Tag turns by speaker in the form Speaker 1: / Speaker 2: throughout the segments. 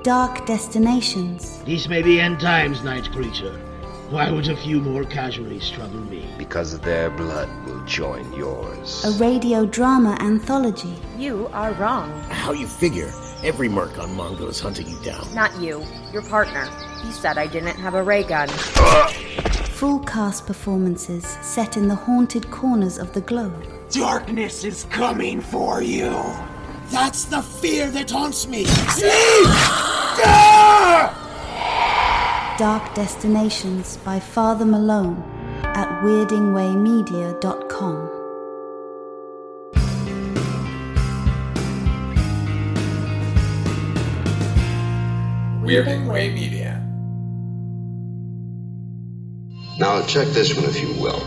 Speaker 1: Dark Destinations.
Speaker 2: These may be end times, night creature. Why would a few more casualties trouble me?
Speaker 3: Because their blood will join yours.
Speaker 1: A radio drama anthology.
Speaker 4: You are wrong.
Speaker 5: How you figure? Every merc on Mongo is hunting you down.
Speaker 4: Not you. Your partner. He said I didn't have a ray gun.
Speaker 1: Full cast performances set in the haunted corners of the globe.
Speaker 6: Darkness is coming for you.
Speaker 5: That's the fear that haunts me.
Speaker 6: Sleep!
Speaker 1: Dark Destinations by Father Malone at weirdingwaymedia.com.
Speaker 7: Weirding Way Media.
Speaker 3: Now check this one if you will.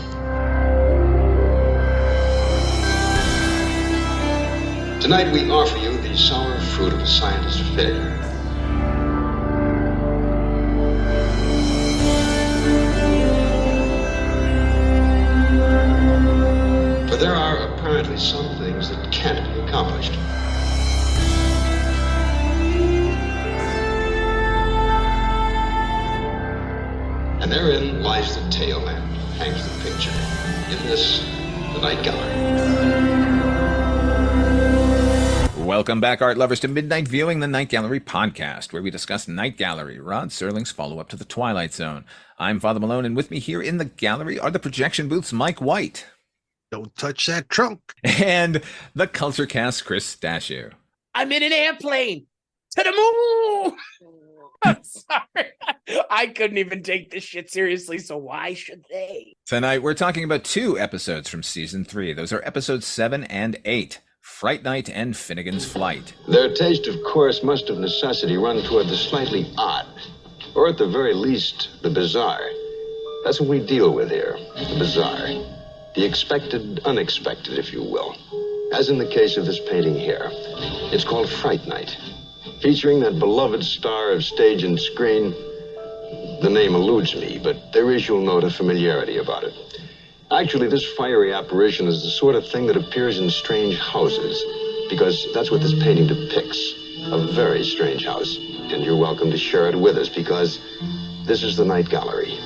Speaker 3: Tonight we offer you the sour fruit of a scientist's failure. For there are apparently some things that can't be accomplished. And therein lies the tale and hangs the picture. In this, the Night Gallery.
Speaker 7: Welcome back, art lovers, to Midnight Viewing, the Night Gallery podcast, where we discuss Night Gallery, Rod Serling's follow-up to The Twilight Zone. I'm Father Malone, and with me here in the gallery are the projection booth's Mike White.
Speaker 8: Don't touch that trunk.
Speaker 7: And the Culture Cast, Chris Stachiw.
Speaker 6: I'm in an airplane to the moon. I'm sorry. I couldn't even take this shit seriously, so why should they?
Speaker 7: Tonight, we're talking about 2 episodes from Season 3. Those are episodes 7 and 8. Fright Night and Finnegan's Flight.
Speaker 3: Their taste, of course, must of necessity run toward the slightly odd, or at the very least, the bizarre. That's what we deal with here, the bizarre. The expected, unexpected, if you will. As in the case of this painting here. It's called Fright Night, featuring that beloved star of stage and screen. The name eludes me, but there is, you'll note, a familiarity about it. Actually, this fiery apparition is the sort of thing that appears in strange houses, because that's what this painting depicts, a very strange house. And you're welcome to share it with us, because this is the Night Gallery.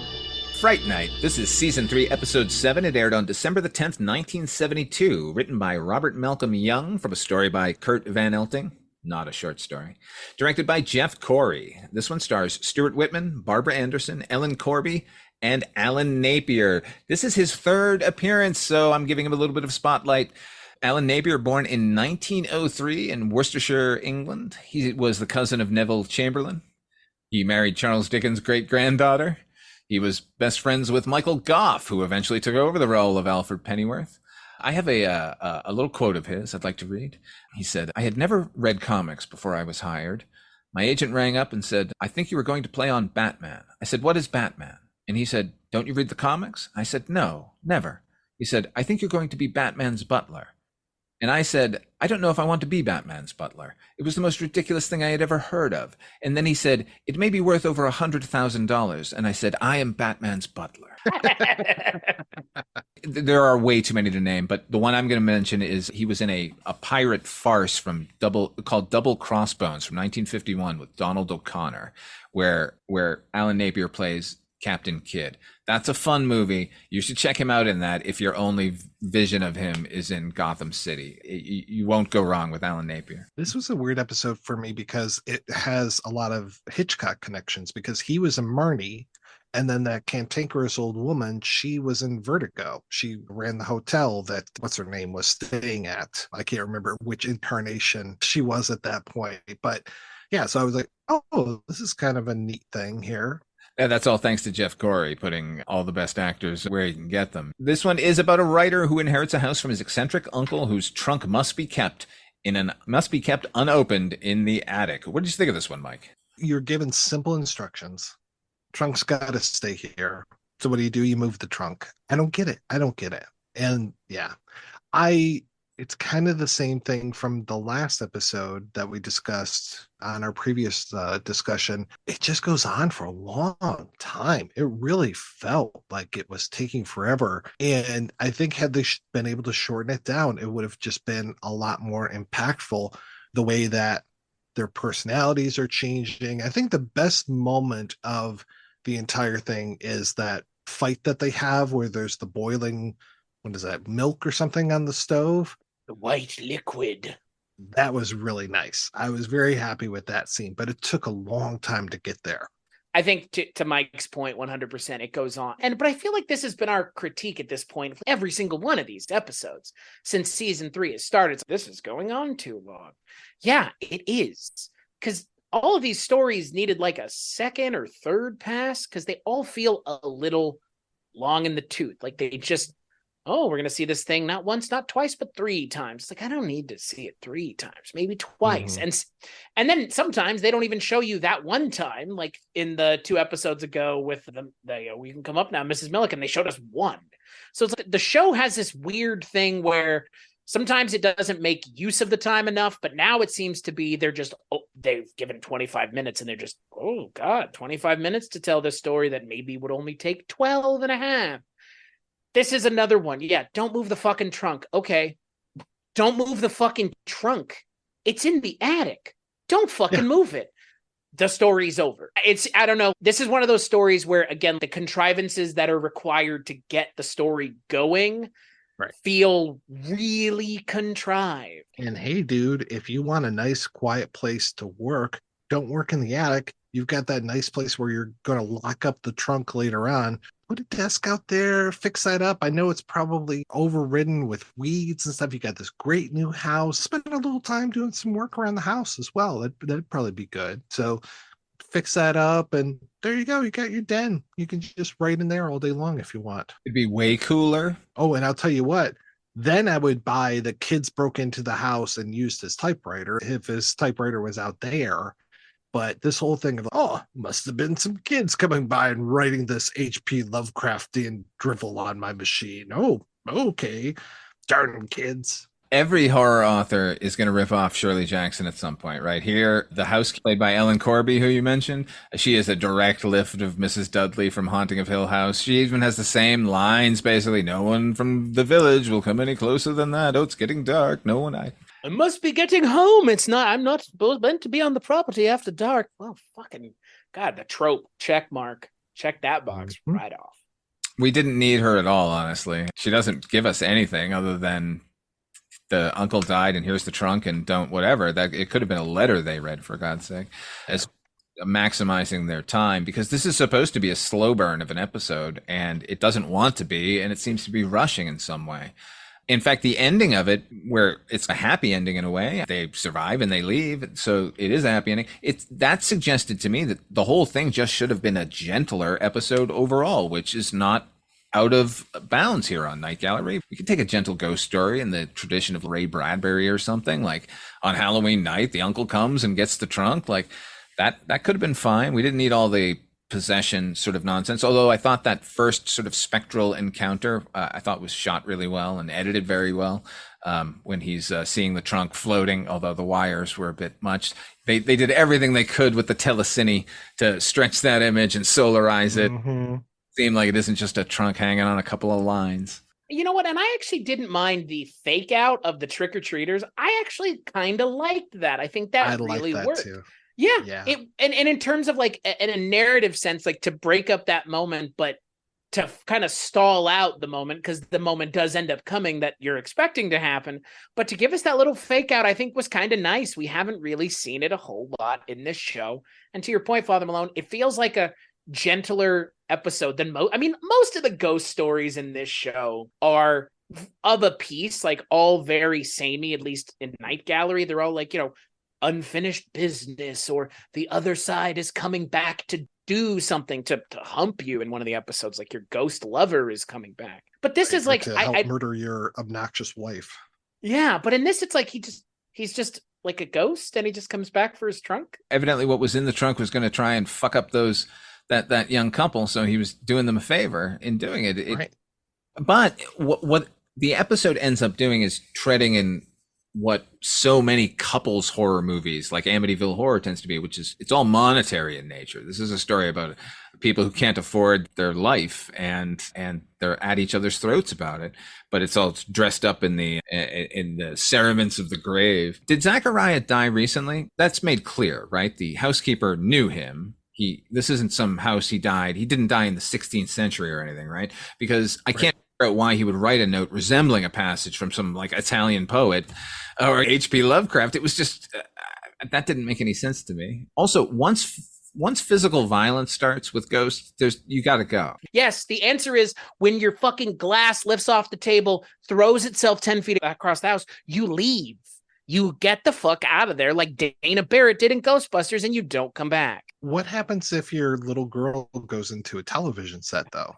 Speaker 7: Fright Night. This is Season 3, Episode 7. It aired on December the 10th, 1972, written by Robert Malcolm Young from a story by Kurt Van Elting. Not a short story. Directed by Jeff Corey. This one stars Stuart Whitman, Barbara Anderson, Ellen Corby, and Alan Napier. This is his 3rd appearance, so I'm giving him a little bit of spotlight. Alan Napier, born in 1903 in Worcestershire, England. He was the cousin of Neville Chamberlain. He married Charles Dickens' great-granddaughter. He was best friends with Michael Gough, who eventually took over the role of Alfred Pennyworth. I have a little quote of his I'd like to read. He said, "I had never read comics before I was hired. My agent rang up and said, 'I think you were going to play on Batman.' I said, 'What is Batman?' And he said, 'Don't you read the comics?' I said, 'No, never.' He said, 'I think you're going to be Batman's butler.' And I said, 'I don't know if I want to be Batman's butler.' It was the most ridiculous thing I had ever heard of. And then he said, 'It may be worth over $100,000. And I said, 'I am Batman's butler.'" There are way too many to name, but the one I'm going to mention is he was in a pirate farce called Double Crossbones from 1951 with Donald O'Connor, where Alan Napier plays Captain Kidd. That's a fun movie. You should check him out in that if your only vision of him is in Gotham City. You won't go wrong with Alan Napier.
Speaker 8: This was a weird episode for me because it has a lot of Hitchcock connections, because he was in Marnie, and then that cantankerous old woman, she was in Vertigo. She ran the hotel that, what's her name, was staying at. I can't remember which incarnation she was at that point. But yeah, so I was like, oh, this is kind of a neat thing here.
Speaker 7: And that's all thanks to Jeff Corey putting all the best actors where he can get them. This one is about a writer who inherits a house from his eccentric uncle whose trunk must be kept unopened in the attic. What did you think of this one, Mike?
Speaker 8: You're given simple instructions. Trunk's got to stay here. So what do? You move the trunk. I don't get it. And yeah, it's kind of the same thing from the last episode that we discussed on our previous discussion. It just goes on for a long time. It really felt like it was taking forever. And I think had they been able to shorten it down, it would have just been a lot more impactful, the way that Their personalities are changing. I think the best moment of the entire thing is that fight that they have where there's the boiling, what is that, milk or something on the stove?
Speaker 6: The white liquid.
Speaker 8: That was really nice. I was very happy with that scene, but it took a long time to get there.
Speaker 6: I think to Mike's point, 100%, it goes on. But I feel like this has been our critique at this point for every single one of these episodes since season 3 has started. This is going on too long. Yeah, it is. Because all of these stories needed like a second or third pass because they all feel a little long in the tooth. Like they just, oh, we're going to see this thing not once, not twice, but 3 times. It's like, I don't need to see it 3 times, maybe twice. And then sometimes they don't even show you that one time, like in the 2 episodes ago with the We Can Come Up Now, Mrs. Milliken, they showed us 1. So it's like the show has this weird thing where sometimes it doesn't make use of the time enough, but now it seems to be they've given 25 minutes and they're just, oh God, 25 minutes to tell this story that maybe would only take 12 and a half. This is another one. Yeah, don't move the fucking trunk. Okay. Don't move the fucking trunk. It's in the attic. Don't fucking move it. The story's over. I don't know. This is one of those stories where, again, the contrivances that are required to get the story going feel really contrived.
Speaker 8: And hey, dude, if you want a nice, quiet place to work, don't work in the attic. You've got that nice place where you're going to lock up the trunk later on. Put a desk out there, fix that up. I know it's probably overridden with weeds and stuff. You got this great new house. Spend a little time doing some work around the house as well. That'd probably be good. So fix that up, and there you go. You got your den. You can just write in there all day long if you want.
Speaker 7: It'd be way cooler.
Speaker 8: Oh, and I'll tell you what. Then I would buy the kids broke into the house and used his typewriter if his typewriter was out there. But this whole thing of, must have been some kids coming by and writing this H.P. Lovecraftian drivel on my machine. Oh, okay. Darn kids.
Speaker 7: Every horror author is going to rip off Shirley Jackson at some point, right? Here, the house played by Ellen Corby, who you mentioned, she is a direct lift of Mrs. Dudley from Haunting of Hill House. She even has the same lines, basically. No one from the village will come any closer than that. Oh, it's getting dark. No one.
Speaker 6: I must be getting home. I'm not meant to be on the property after dark. Well, fucking God, the trope. Check mark. Check that box right off.
Speaker 7: We didn't need her at all, honestly. She doesn't give us anything other than the uncle died and here's the trunk and don't whatever. That it could have been a letter they read, for God's sake, as maximizing their time, because this is supposed to be a slow burn of an episode and it doesn't want to be, and it seems to be rushing in some way. In fact, the ending of it, where it's a happy ending in a way, they survive and they leave, so it is a happy ending. That suggested to me that the whole thing just should have been a gentler episode overall, which is not out of bounds here on Night Gallery. We could take a gentle ghost story in the tradition of Ray Bradbury or something, like on Halloween night, the uncle comes and gets the trunk. Like that could have been fine. We didn't need all the possession sort of nonsense, although I thought that first sort of spectral encounter I thought was shot really well and edited very well, when he's seeing the trunk floating, although the wires were a bit much. They did everything they could with the telecine to stretch that image and solarize it. Seemed like it isn't just a trunk hanging on a couple of lines.
Speaker 6: You know what? And I actually didn't mind the fake out of the trick-or-treaters. I actually kind of liked that. I think that really worked. Too. Yeah. And in terms of like in a narrative sense, like to break up that moment, but to kind of stall out the moment, because the moment does end up coming that you're expecting to happen. But to give us that little fake out, I think was kind of nice. We haven't really seen it a whole lot in this show. And to your point, Father Malone, it feels like a gentler episode than most of the ghost stories in this show are of a piece, like all very samey, at least in Night Gallery. They're all like, unfinished business, or the other side is coming back to do something to hump you in one of the episodes, like your ghost lover is coming back. But this is like
Speaker 8: to help murder your obnoxious wife.
Speaker 6: Yeah, but in this it's like he's just like a ghost and he just comes back for his trunk.
Speaker 7: Evidently what was in the trunk was going to try and fuck up that young couple, so he was doing them a favor in doing it. Right. But what the episode ends up doing is treading in what so many couples horror movies like Amityville Horror tends to be, which is it's all monetary in nature. This is a story about people who can't afford their life and they're at each other's throats about it, but it's all dressed up in the cerements of the grave. Did Zachariah die recently? That's made clear, right? The housekeeper knew him. This isn't some house he died. He didn't die in the 16th century or anything, right? Because I can't figure out why he would write a note resembling a passage from some like Italian poet or H.P. Lovecraft. It was just that didn't make any sense to me. Also, once physical violence starts with ghosts, you got to go.
Speaker 6: Yes, the answer is when your fucking glass lifts off the table, throws itself 10 feet across the house, you leave. You get the fuck out of there like Dana Barrett did in Ghostbusters, and you don't come back.
Speaker 8: What happens if your little girl goes into a television set, though?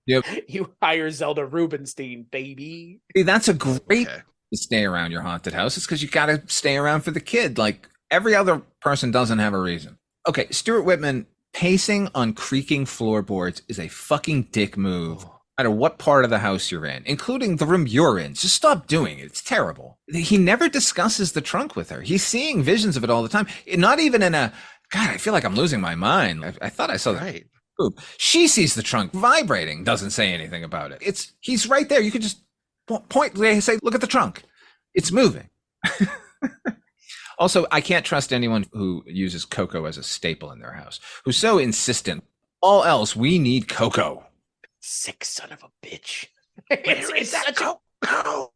Speaker 7: Yep.
Speaker 6: You hire Zelda Rubinstein, baby.
Speaker 7: See, that's a great to stay around your haunted house. It's because you got to stay around for the kid. Like every other person doesn't have a reason. Okay, Stuart Whitman, pacing on creaking floorboards is a fucking dick move. No matter what part of the house you're in, including the room you're in. Just stop doing it. It's terrible. He never discusses the trunk with her. He's seeing visions of it all the time. Not even in a, God, I feel like I'm losing my mind. I thought I saw that. Right. She sees the trunk vibrating, doesn't say anything about it. He's right there. You could just point, say, look at the trunk. It's moving. Also, I can't trust anyone who uses cocoa as a staple in their house, who's so insistent. All else, we need cocoa.
Speaker 6: Sick son of a bitch.
Speaker 8: Where is that cocoa?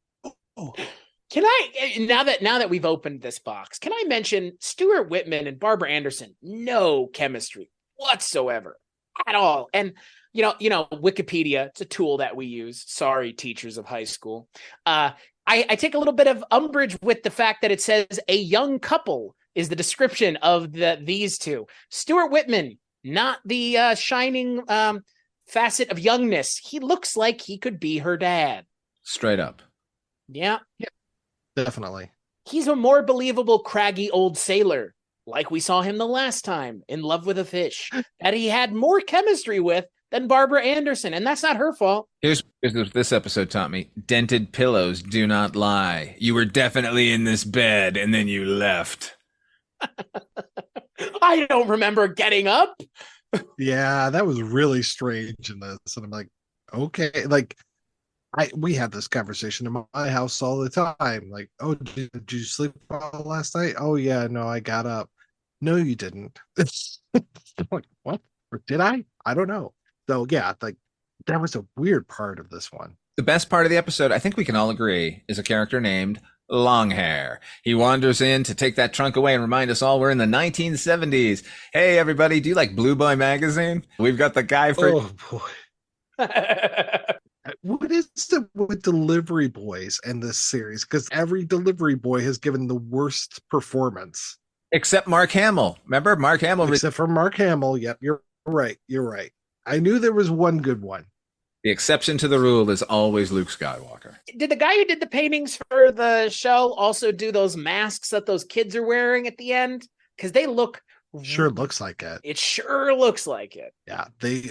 Speaker 6: Can I, now that we've opened this box, can I mention Stuart Whitman and Barbara Anderson? No chemistry whatsoever at all. And you know, Wikipedia, it's a tool that we use. Sorry, teachers of high school. I take a little bit of umbrage with the fact that it says a young couple is the description of these two. Stuart Whitman, not the shining facet of youngness. He looks like he could be her dad.
Speaker 7: Straight up.
Speaker 6: Yeah.
Speaker 8: Definitely.
Speaker 6: He's a more believable, craggy old sailor, like we saw him the last time, in Love with a Fish, that he had more chemistry with than Barbara Anderson, and that's not her fault. Here's
Speaker 7: what this episode taught me. Dented pillows do not lie. You were definitely in this bed, and then you left.
Speaker 6: I don't remember getting up.
Speaker 8: Yeah, that was really strange in this. And I'm like, okay, like we had this conversation in my house all the time. Like, oh, did you sleep well last night? Oh yeah, no, I got up. No, you didn't. Like, what? Or did I? I don't know. So yeah, like that was a weird part of this one.
Speaker 7: The best part of the episode, I think we can all agree, is a character named Longhair. He wanders in to take that trunk away and remind us all we're in the 1970s. Hey, everybody, do you like Blue Boy magazine? We've got the guy for...
Speaker 8: Oh, boy. What is it with delivery boys in this series? Because every delivery boy has given the worst performance.
Speaker 7: Except Mark Hamill. Remember? Mark Hamill.
Speaker 8: Except for Mark Hamill. Yep, you're right. You're right. I knew there was one good one.
Speaker 7: The exception to the rule is always Luke Skywalker.
Speaker 6: Did the guy who did the paintings for the show also do those masks that those kids are wearing at the end? Because they look...
Speaker 8: Sure looks like it.
Speaker 6: It sure looks like it.
Speaker 8: Yeah,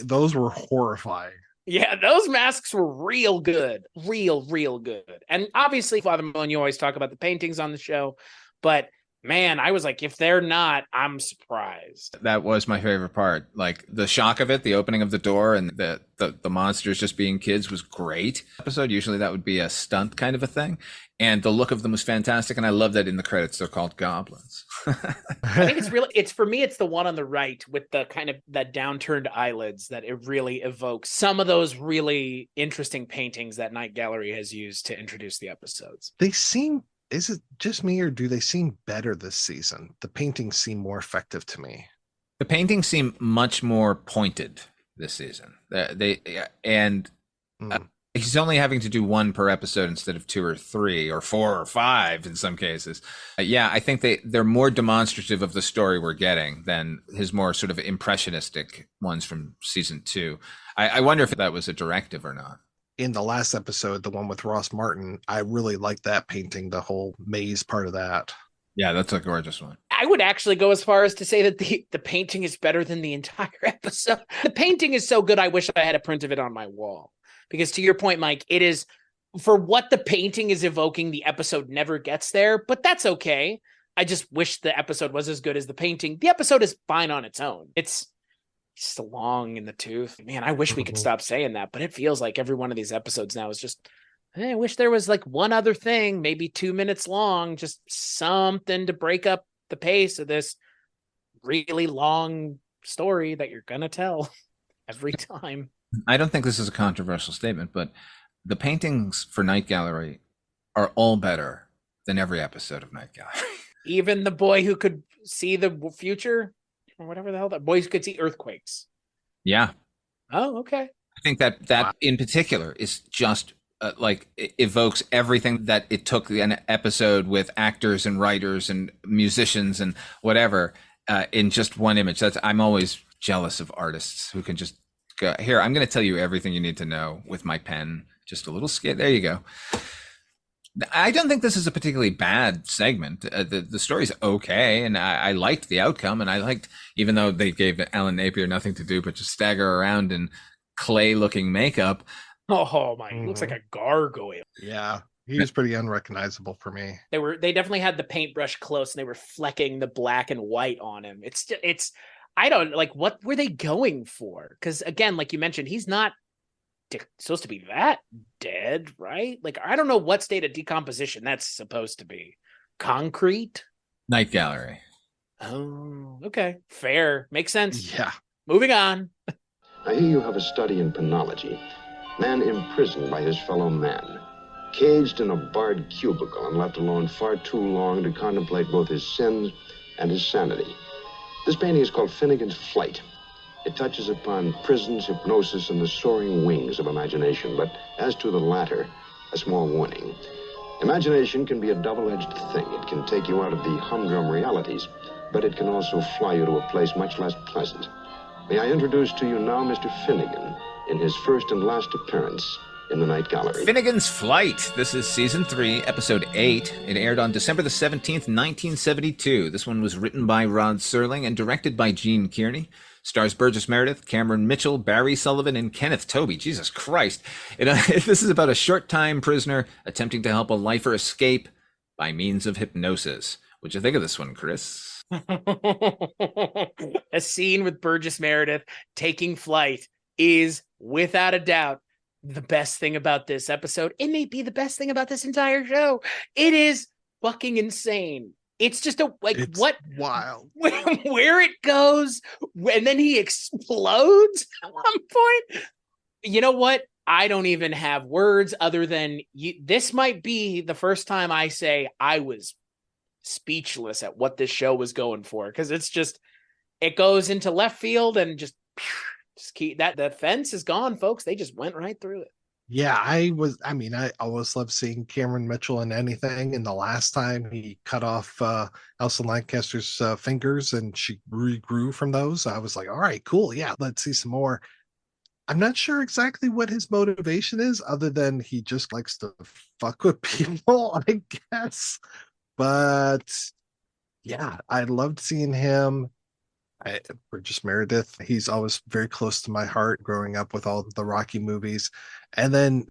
Speaker 8: those were horrifying.
Speaker 6: Yeah, those masks were real good. Real good. And obviously, Father Malone, you always talk about the paintings on the show, but man, I was like, if they're not, I'm surprised.
Speaker 7: That was my favorite part. Like the shock of it, the opening of the door and the monsters just being kids was great. Episode, usually that would be a stunt kind of a thing. And the look of them was fantastic. And I love that in the credits, they're called goblins.
Speaker 6: I think for me, it's the one on the right with the kind of that downturned eyelids that it really evokes some of those really interesting paintings that Night Gallery has used to introduce the episodes.
Speaker 8: They seem... Is it just me or do they seem better this season? The paintings seem more effective to me.
Speaker 7: The paintings seem much more pointed this season. He's only having to do one per episode instead of 2 or 3 or 4 or 5 in some cases. I think they're more demonstrative of the story we're getting than his more sort of impressionistic ones from season 2. I wonder if that was a directive or not.
Speaker 8: In the last episode, the one with Ross Martin, I really liked that painting, the whole maze part of that.
Speaker 7: Yeah, that's a gorgeous one.
Speaker 6: I would actually go as far as to say that the painting is better than the entire episode. The painting is so good, I wish I had a print of it on my wall. Because to your point, Mike, it is for what the painting is evoking, the episode never gets there, but that's okay. I just wish the episode was as good as the painting. The episode is fine on its own. It's just long in the tooth. Man, I wish we could stop saying that, but it feels like every one of these episodes now is just, I wish there was like one other thing, maybe 2 minutes long, just something to break up the pace of this really long story that you're going to tell every time.
Speaker 7: I don't think this is a controversial statement, but the paintings for Night Gallery are all better than every episode of Night Gallery.
Speaker 6: Even the boy who could see the future, or whatever the hell, that boy who could see earthquakes.
Speaker 7: Yeah.
Speaker 6: Oh, okay.
Speaker 7: I think that in particular is just like it evokes everything that it took an episode with actors and writers and musicians and whatever in just one image. I'm always jealous of artists who can just go, here, I'm going to tell you everything you need to know with my pen. Just a little skit. There you go. I don't think this is a particularly bad segment. The story's okay, and I liked the outcome, and I liked, even though they gave Alan Napier nothing to do but just stagger around in clay-looking makeup.
Speaker 6: Oh my, he looks like a gargoyle.
Speaker 8: Yeah, he was pretty unrecognizable for me.
Speaker 6: They definitely had the paintbrush close, and they were flecking the black and white on him. It's I don't like, what were they going for? Because again, like you mentioned, he's not supposed to be that dead, right? Like, I don't know what state of decomposition that's supposed to be. Concrete?
Speaker 7: Night Gallery.
Speaker 6: Oh, okay. Fair. Makes sense.
Speaker 8: Yeah.
Speaker 6: Moving on.
Speaker 3: I hear you have a study in penology. Man imprisoned by his fellow man. Caged in a barred cubicle and left alone far too long to contemplate both his sins and his sanity. This painting is called Finnegan's Flight. It touches upon prisons, hypnosis, and the soaring wings of imagination. But as to the latter, a small warning. Imagination can be a double-edged thing. It can take you out of the humdrum realities, but it can also fly you to a place much less pleasant. May I introduce to you now Mr. Finnegan in his first and last appearance in the Night Gallery.
Speaker 7: Finnegan's Flight. This is season 3, episode 8. It aired on December the 17th, 1972. This one was written by Rod Serling and directed by Gene Kearney. Stars Burgess Meredith, Cameron Mitchell, Barry Sullivan, and Kenneth Tobey. Jesus Christ. This is about a short-time prisoner attempting to help a lifer escape by means of hypnosis. What'd you think of this one, Chris?
Speaker 6: A scene with Burgess Meredith taking flight is, without a doubt, the best thing about this episode. It may be the best thing about this entire show. It is fucking insane. It's just
Speaker 8: It's
Speaker 6: what
Speaker 8: wild.
Speaker 6: where it goes, and then he explodes at one point. You know what? I don't even have words other than this might be the first time I say I was speechless at what this show was going for, because it goes into left field and just keep that. The fence is gone, folks. They just went right through it.
Speaker 8: Yeah, I always love seeing Cameron Mitchell in anything. And the last time he cut off Elsa Lancaster's fingers and she regrew from those, I was like, all right, cool. Yeah, let's see some more. I'm not sure exactly what his motivation is, other than he just likes to fuck with people, I guess. But yeah, I loved seeing him. Burgess Meredith, he's always very close to my heart growing up with all the Rocky movies. And then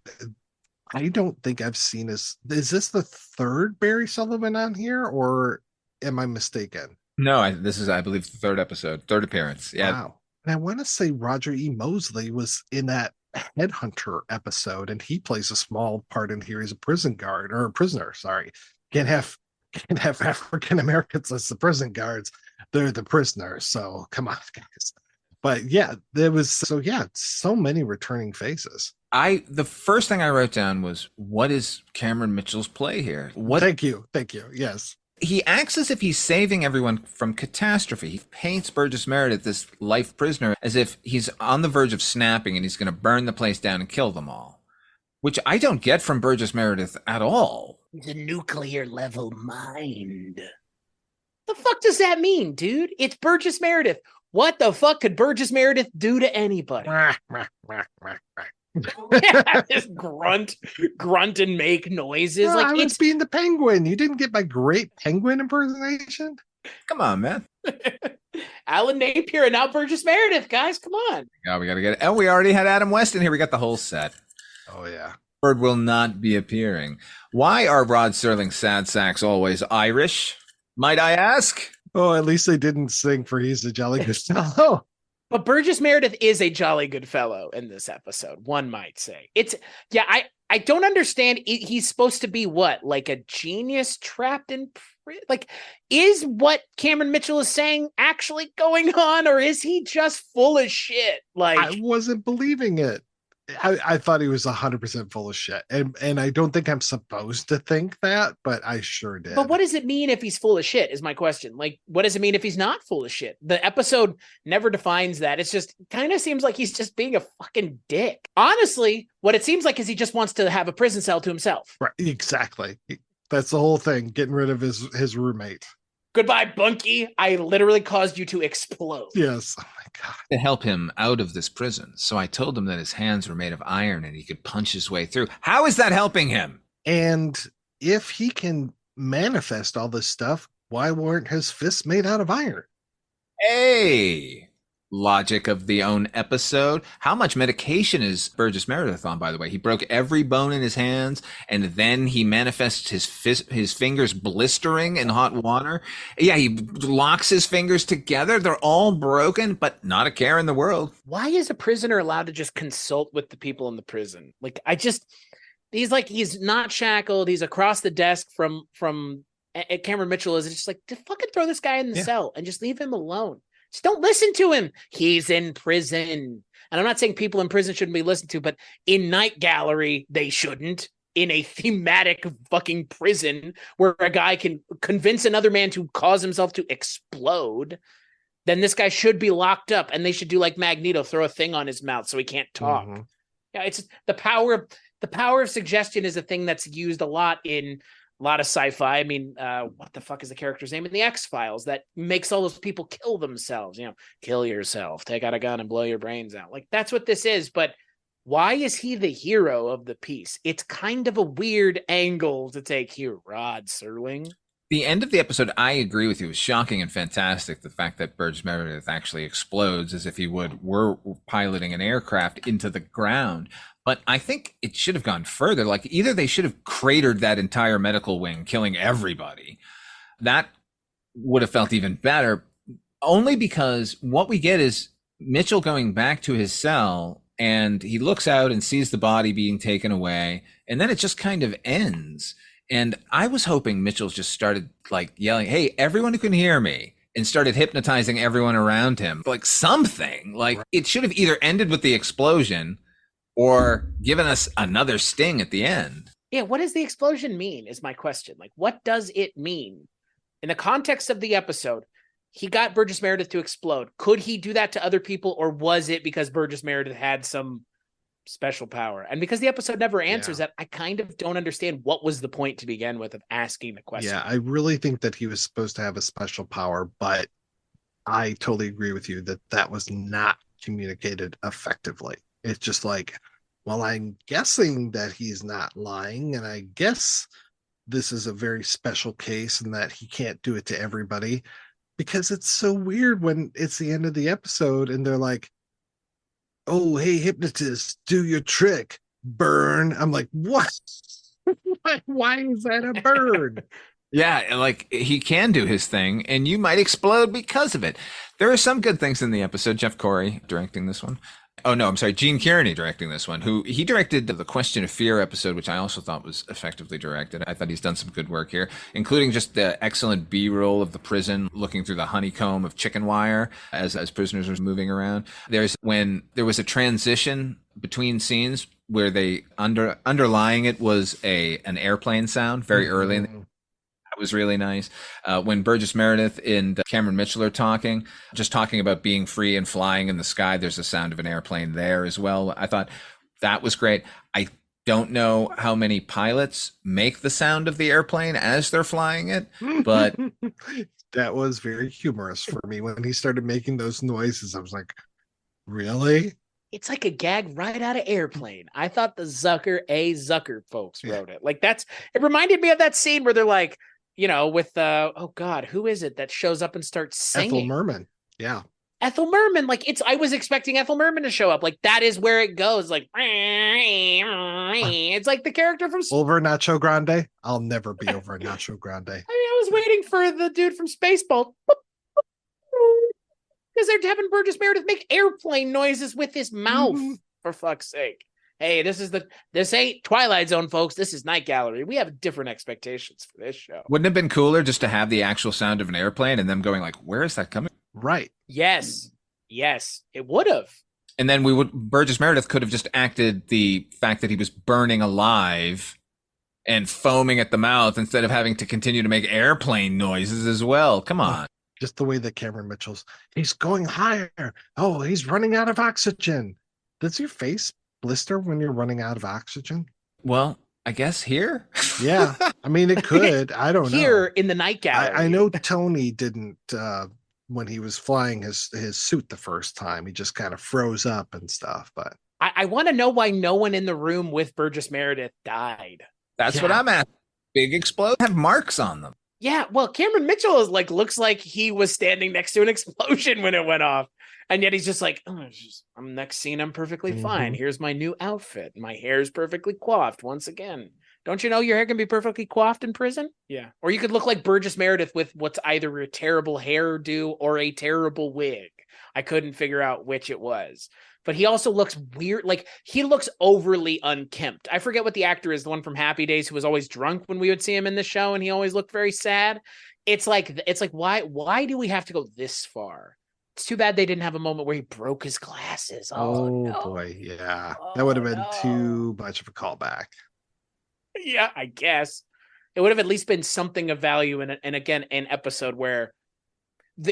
Speaker 8: I don't think I've seen is this the third Barry Sullivan on here, or am I mistaken?
Speaker 7: No, this is, I believe, the third appearance. Yeah.
Speaker 8: Wow. And I want to say Roger E. Mosley was in that Headhunter episode, and he plays a small part in here. He's a prison guard, or a prisoner, sorry. Can't have African Americans as the prison guards. They're the prisoners. So come on, guys. But yeah, so many returning faces.
Speaker 7: The first thing I wrote down was, what is Cameron Mitchell's play here?
Speaker 8: Thank you. Yes.
Speaker 7: He acts as if he's saving everyone from catastrophe. He paints Burgess Meredith, this life prisoner, as if he's on the verge of snapping and he's going to burn the place down and kill them all, which I don't get from Burgess Meredith at all.
Speaker 6: He's a nuclear level mind. The fuck does that mean, dude? It's Burgess Meredith. What the fuck could Burgess Meredith do to anybody? Yeah, just grunt and make noises.
Speaker 8: I was being the penguin. You didn't get my great penguin impersonation?
Speaker 7: Come on, man.
Speaker 6: Alan Napier and now Burgess Meredith, guys. Come on.
Speaker 7: Yeah, we got to get it. And we already had Adam West in here. We got the whole set.
Speaker 8: Oh, yeah.
Speaker 7: Bird will not be appearing. Why are Rod Serling's sad sacks always Irish, might I ask?
Speaker 8: Oh, at least they didn't sing for He's a Jolly Good Fellow.
Speaker 6: But Burgess Meredith is a jolly good fellow in this episode, one might say. I don't understand. He's supposed to be what? Like a genius trapped in prison? Like, is what Cameron Mitchell is saying actually going on, or is he just full of shit? Like,
Speaker 8: I wasn't believing it. I thought he was 100% full of shit. And I don't think I'm supposed to think that, but I sure did.
Speaker 6: but what does it mean if he's full of shit is my question. Like, what does it mean if he's not full of shit? The episode never defines that. It's just kind of seems like he's just being a fucking dick. Honestly, what it seems like is he just wants to have a prison cell to himself.
Speaker 8: Right, exactly. That's the whole thing, getting rid of his roommate.
Speaker 6: Goodbye, Bunky. I literally caused you to explode.
Speaker 8: Yes. Oh my God.
Speaker 7: To help him out of this prison. So I told him that his hands were made of iron and he could punch his way through. How is that helping him?
Speaker 8: And if he can manifest all this stuff, why weren't his fists made out of iron?
Speaker 7: Hey, logic of the own episode. How much medication is Burgess Meredith on, by the way? He broke every bone in his hands, and then he manifests his fingers blistering in hot water. Yeah, he locks his fingers together. They're all broken, but not a care in the world.
Speaker 6: Why is a prisoner allowed to just consult with the people in the prison? Like, he's not shackled. He's across the desk from Cameron Mitchell. Is just like, just fucking throw this guy in the cell and just leave him alone. Just don't listen to him. He's in prison. And I'm not saying people in prison shouldn't be listened to, but in Night Gallery, they shouldn't. In a thematic fucking prison where a guy can convince another man to cause himself to explode, then this guy should be locked up, and they should do like Magneto, throw a thing on his mouth so he can't talk. Mm-hmm. Yeah, it's the power of suggestion is a thing that's used a lot in a lot of sci-fi. I mean, what the fuck is the character's name in the X-Files that makes all those people kill themselves? You know, kill yourself, take out a gun and blow your brains out. Like, that's what this is. But why is he the hero of the piece? It's kind of a weird angle to take here, Rod Serling.
Speaker 7: The end of the episode, I agree with you, was shocking and fantastic. The fact that Burgess Meredith actually explodes as if he were piloting an aircraft into the ground. But I think it should have gone further. Like, either they should have cratered that entire medical wing, killing everybody. That would have felt even better, only because what we get is Mitchell going back to his cell, and he looks out and sees the body being taken away, and then it just kind of ends. And I was hoping Mitchell just started like yelling, "Hey, everyone who can hear me," and started hypnotizing everyone around him. Like something. Like, it should have either ended with the explosion or given us another sting at the end.
Speaker 6: Yeah, what does the explosion mean is my question. Like, what does it mean? In the context of the episode, he got Burgess Meredith to explode. Could he do that to other people, or was it because Burgess Meredith had some special power? And because the episode never answers that, I kind of don't understand what was the point to begin with of asking the question.
Speaker 8: Yeah, I really think that he was supposed to have a special power, but I totally agree with you that was not communicated effectively. It's just like, well, I'm guessing that he's not lying, and I guess this is a very special case and that he can't do it to everybody, because it's so weird when it's the end of the episode and they're like, "Oh, hey, hypnotist, do your trick, burn." I'm like, what? Why is that a burn?
Speaker 7: Yeah, like, he can do his thing, and you might explode because of it. There are some good things in the episode. Jeff Corey directing this one. Oh, no, I'm sorry. Gene Kearney directing this one, who he directed the Question of Fear episode, which I also thought was effectively directed. I thought he's done some good work here, including just the excellent B-roll of the prison, looking through the honeycomb of chicken wire as prisoners are moving around. When there was a transition between scenes where they underlying it was an airplane sound very early in the was really nice. When Burgess Meredith and Cameron Mitchell are talking about being free and flying in the sky, there's a sound of an airplane there as well. I thought that was great. I don't know how many pilots make the sound of the airplane as they're flying it, but
Speaker 8: that was very humorous for me when he started making those noises. I was like, really?
Speaker 6: It's like a gag right out of Airplane. I thought the Zucker folks wrote it. Like, it reminded me of that scene where they're like, you know, with oh God, who is it that shows up and starts singing?
Speaker 8: Ethel Merman. Yeah.
Speaker 6: Ethel Merman, like I was expecting Ethel Merman to show up. Like that is where it goes. Like it's like the character from
Speaker 8: Over Nacho Grande. I'll never be over Nacho Grande.
Speaker 6: I was waiting for the dude from Spaceball because they're having Burgess Meredith make airplane noises with his mouth. For fuck's sake. Hey, this ain't Twilight Zone, folks. This is Night Gallery. We have different expectations for this show.
Speaker 7: Wouldn't it have been cooler just to have the actual sound of an airplane and them going like, where is that coming?
Speaker 8: Right.
Speaker 6: Yes, it would have.
Speaker 7: And then Burgess Meredith could have just acted the fact that he was burning alive and foaming at the mouth instead of having to continue to make airplane noises as well. Come on.
Speaker 8: Just the way that Cameron Mitchell's, he's going higher. Oh, he's running out of oxygen. Does your face blister when you're running out of oxygen?
Speaker 7: Well, I guess here.
Speaker 8: Yeah. I mean, it could. I don't know.
Speaker 6: Here in the Night Gallery.
Speaker 8: I know Tony didn't, when he was flying his suit the first time, he just kind of froze up and stuff. But
Speaker 6: I want to know why no one in the room with Burgess Meredith died.
Speaker 7: That's what I'm at. Big explosion have marks on them.
Speaker 6: Yeah, well, Cameron Mitchell is looks like he was standing next to an explosion when it went off. And yet he's just like, I'm next scene, I'm perfectly fine. Here's my new outfit. My hair's perfectly coiffed once again. Don't you know your hair can be perfectly coiffed in prison? Yeah. Or you could look like Burgess Meredith with what's either a terrible hairdo or a terrible wig. I couldn't figure out which it was. But he also looks weird. Like he looks overly unkempt. I forget what the actor is, the one from Happy Days who was always drunk when we would see him in the show and he always looked very sad. It's like why do we have to go this far? It's too bad they didn't have a moment where he broke his glasses. Oh no.
Speaker 8: Boy, yeah. That would have been too much of a callback.
Speaker 6: Yeah, I guess. It would have at least been something of value in it. And again, an episode where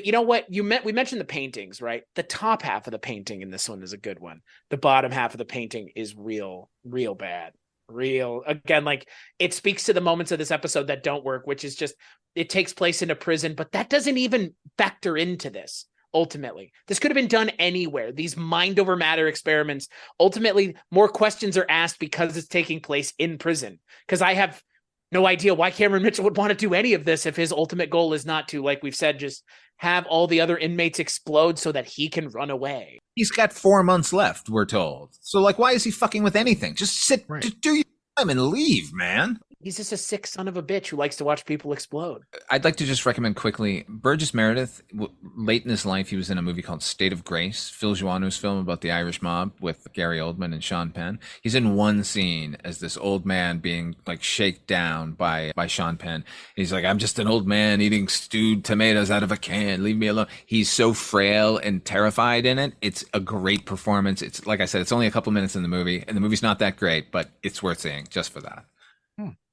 Speaker 6: you know what we mentioned the paintings, right? The top half of the painting in this one is a good one. The bottom half of the painting is real bad. Again, like it speaks to the moments of this episode that don't work, which is just it takes place in a prison, but that doesn't even factor into this. Ultimately, this could have been done anywhere. These mind over matter experiments, ultimately, more questions are asked because it's taking place in prison. Because I have no idea why Cameron Mitchell would want to do any of this if his ultimate goal is not to, like we've said, just have all the other inmates explode so that he can run away.
Speaker 7: He's got 4 months left, we're told. So, like, why is he fucking with anything? Just sit, just do your time and leave, man.
Speaker 6: He's just a sick son of a bitch who likes to watch people explode.
Speaker 7: I'd like to just recommend quickly, Burgess Meredith, late in his life, he was in a movie called State of Grace, Phil Joanou's film about the Irish mob with Gary Oldman and Sean Penn. He's in one scene as this old man being like shaken down by Sean Penn. He's like, I'm just an old man eating stewed tomatoes out of a can. Leave me alone. He's so frail and terrified in it. It's a great performance. It's like I said, it's only a couple minutes in the movie, and the movie's not that great, but it's worth seeing just for that.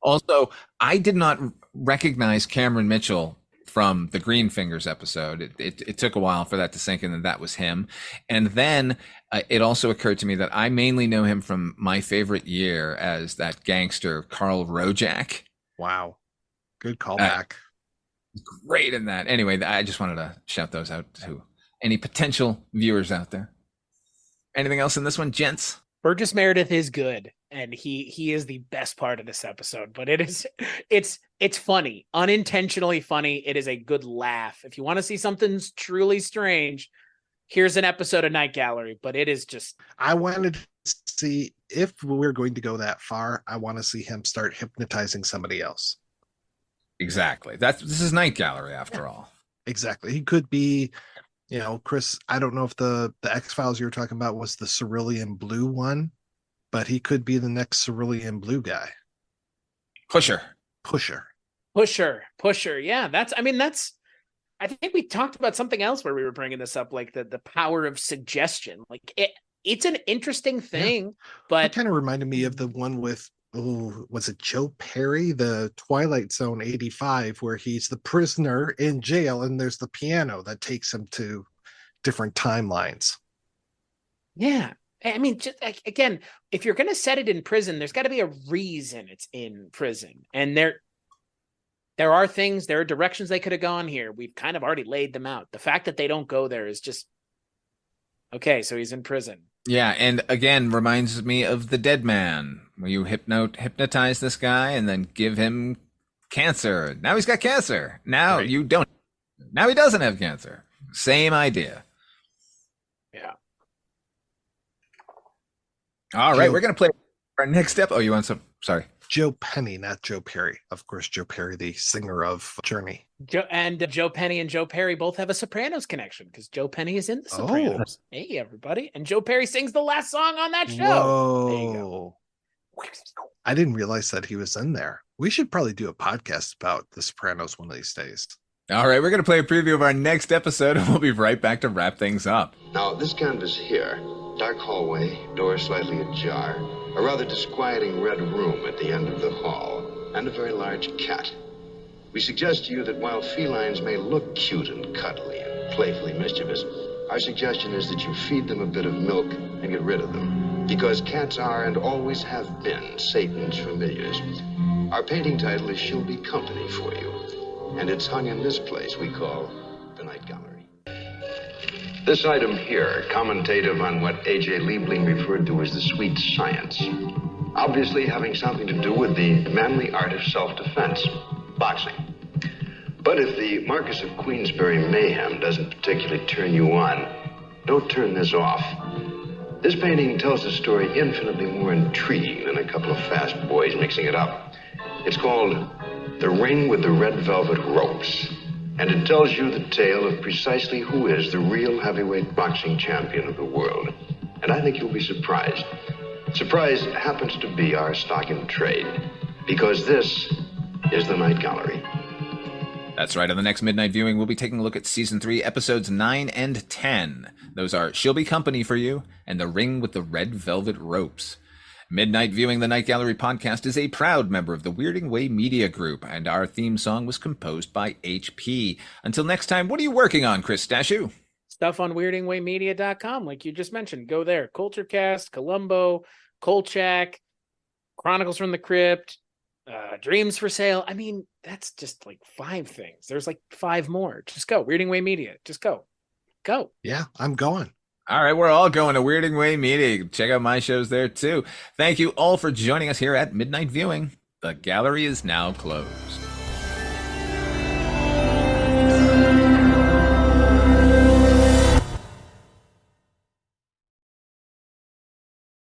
Speaker 7: Also, I did not recognize Cameron Mitchell from the Green Fingers episode. It took a while for that to sink in that was him. And then it also occurred to me that I mainly know him from My Favorite Year as that gangster, Carl Rojak.
Speaker 8: Wow. Good callback.
Speaker 7: Great in that. Anyway, I just wanted to shout those out to any potential viewers out there. Anything else in this one, gents?
Speaker 6: Burgess Meredith is good, and he is the best part of this episode, but it's funny, unintentionally funny. It is a good laugh. If you want to see something truly strange, here's an episode of Night Gallery, but it is just...
Speaker 8: I wanted to see, if we're going to go that far, I want to see him start hypnotizing somebody else.
Speaker 7: Exactly. This is Night Gallery after all.
Speaker 8: Exactly. He could be... You know, Chris, I don't know if the X-Files you were talking about was the Cerulean Blue one, but he could be the next Cerulean Blue guy.
Speaker 7: Pusher.
Speaker 6: Yeah, I think we talked about something else where we were bringing this up, like the power of suggestion. Like it's an interesting thing, but... It
Speaker 8: kind of reminded me of the one with, was it Joe Perry, the Twilight Zone 85, where he's the prisoner in jail and there's the piano that takes him to different timelines.
Speaker 6: Yeah. I mean, just again, if you're going to set it in prison, there's got to be a reason it's in prison. And there are directions they could have gone here. We've kind of already laid them out. The fact that they don't go there is just, okay, so he's in prison.
Speaker 7: Yeah, and again, reminds me of The Dead Man, where you hypnotize this guy and then give him cancer. Now he's got cancer. Now you don't. Now he doesn't have cancer. Same idea.
Speaker 6: Yeah.
Speaker 7: All right, we're going to play our next step. Oh, you want some? Sorry.
Speaker 8: Joe Penny, not Joe Perry. Of course, Joe Perry, the singer of Journey.
Speaker 6: Joe Penny and Joe Perry both have a Sopranos connection because Joe Penny is in the Sopranos. Hey, everybody. And Joe Perry sings the last song on that show.
Speaker 8: Whoa.
Speaker 6: There you go.
Speaker 8: I didn't realize that he was in there. We should probably do a podcast about the Sopranos one of these days.
Speaker 7: All right, we're going to play a preview of our next episode, and we'll be right back to wrap things up.
Speaker 3: Now, this canvas here, dark hallway, door slightly ajar, a rather disquieting red room at the end of the hall, and a very large cat. We suggest to you that while felines may look cute and cuddly and playfully mischievous, our suggestion is that you feed them a bit of milk and get rid of them, because cats are and always have been Satan's familiars. Our painting title is She'll Be Company for You, and it's hung in this place we call the Night Gallery. This item here, commentative on what A.J. Liebling referred to as the sweet science, obviously having something to do with the manly art of self-defense, boxing. But if the Marquis of Queensberry mayhem doesn't particularly turn you on, don't turn this off. This painting tells a story infinitely more intriguing than a couple of fast boys mixing it up. It's called The Ring with the Red Velvet Ropes, and it tells you the tale of precisely who is the real heavyweight boxing champion of the world. And I think you'll be surprised. Surprise happens to be our stock in trade, because this is the Night Gallery.
Speaker 7: That's right. On the next Midnight Viewing, we'll be taking a look at Season 3, Episodes 9 and 10. Those are She'll Be Company for You and The Ring with the Red Velvet Ropes. Midnight Viewing, the Night Gallery podcast, is a proud member of the Weirding Way Media Group, and our theme song was composed by HP. Until next time, what are you working on, Chris Stachiw?
Speaker 6: Stuff on weirdingwaymedia.com, like you just mentioned. Go there. Culturecast, Columbo, Kolchak, Chronicles from the Crypt, Dreams for Sale. I mean, that's just like 5 things. There's like 5 more. Just go. Weirding Way Media. Just go. Go.
Speaker 8: Yeah, I'm going.
Speaker 7: All right, we're all going to Weirding Way Media. Check out my shows there, too. Thank you all for joining us here at Midnight Viewing. The gallery is now closed.